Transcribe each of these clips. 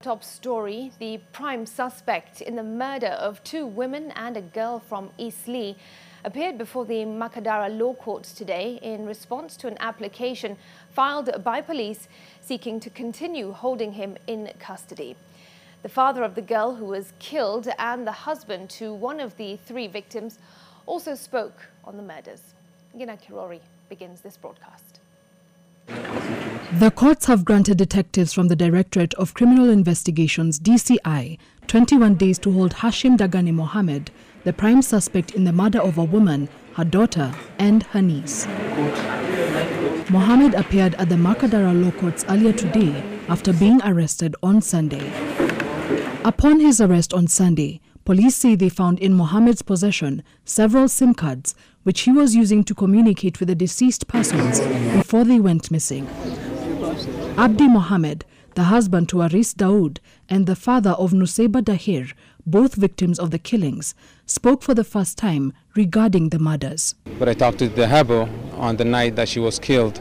Top story, the prime suspect in the murder of 2 women and a girl from Eastleigh appeared before the Makadara Law Courts today in response to an application filed by police seeking to continue holding him in custody. The father of the girl who was killed and the husband to one of the 3 victims also spoke on the murders. Gina Kirori begins this broadcast. The courts have granted detectives from the Directorate of Criminal Investigations DCI 21 days to hold Hashim Dagani Mohammed, the prime suspect in the murder of a woman, her daughter and her niece. Mohammed appeared at the Makadara Law Courts earlier today after being arrested on Sunday. Upon his arrest on Sunday, police say they found in Mohammed's possession several SIM cards which he was using to communicate with the deceased persons before they went missing. Abdi Mohammed, the husband to Aris Daoud and the father of Nuseba Dahir, both victims of the killings, spoke for the first time regarding the murders. But I talked to the Habo on the night that she was killed,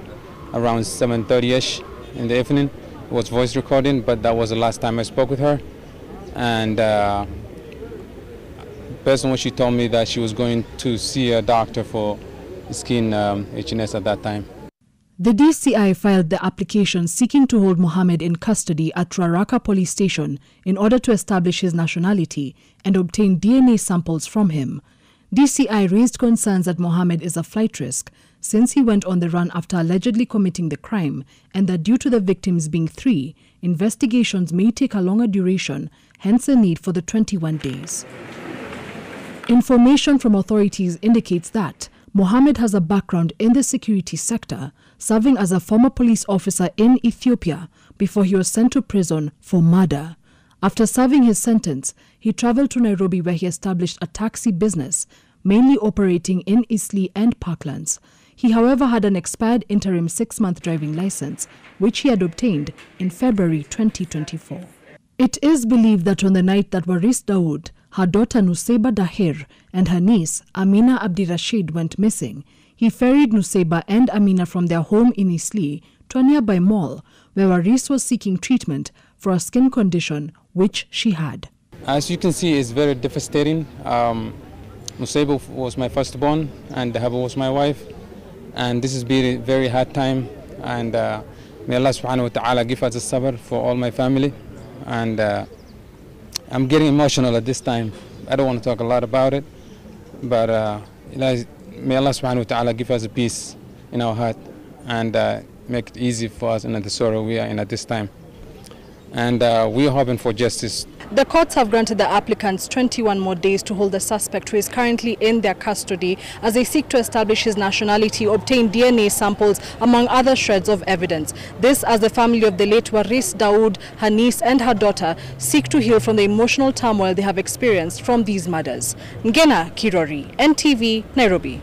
around 7:30ish in the evening. It was voice recording, but that was the last time I spoke with her. And based on what she told me, that she was going to see a doctor for skin itchiness at that time. The DCI filed the application seeking to hold Mohammed in custody at Ruaraka police station in order to establish his nationality and obtain DNA samples from him. DCI raised concerns that Mohammed is a flight risk since he went on the run after allegedly committing the crime, and that due to the victims being 3, investigations may take a longer duration, hence the need for the 21 days. Information from authorities indicates that Mohammed has a background in the security sector, serving as a former police officer in Ethiopia before he was sent to prison for murder. After serving his sentence, he traveled to Nairobi where he established a taxi business, mainly operating in Eastleigh and Parklands. He, however, had an expired interim 6-month driving license, which he had obtained in February 2024. It is believed that on the night that Aris Daoud, her daughter Nuseba Dahir and her niece Amina Abdirashid went missing, he ferried Nuseba and Amina from their home in Eastleigh to a nearby mall where Aris was seeking treatment for a skin condition which she had. As you can see, it's very devastating. Nuseba was my firstborn and Haba was my wife, and this has been a very hard time, and may Allah subhanahu wa ta'ala give us a sabr for all my family. And I'm getting emotional at this time. I don't want to talk a lot about it, but may Allah subhanahu wa ta'ala give us a peace in our heart and make it easy for us in the sorrow we are in at this time. And we are hoping for justice. The courts have granted the applicants 21 more days to hold the suspect who is currently in their custody as they seek to establish his nationality, obtain DNA samples, among other shreds of evidence. This as the family of the late Aris Daoud, her niece and her daughter seek to heal from the emotional turmoil they have experienced from these murders. Ngena Kirori, NTV, Nairobi.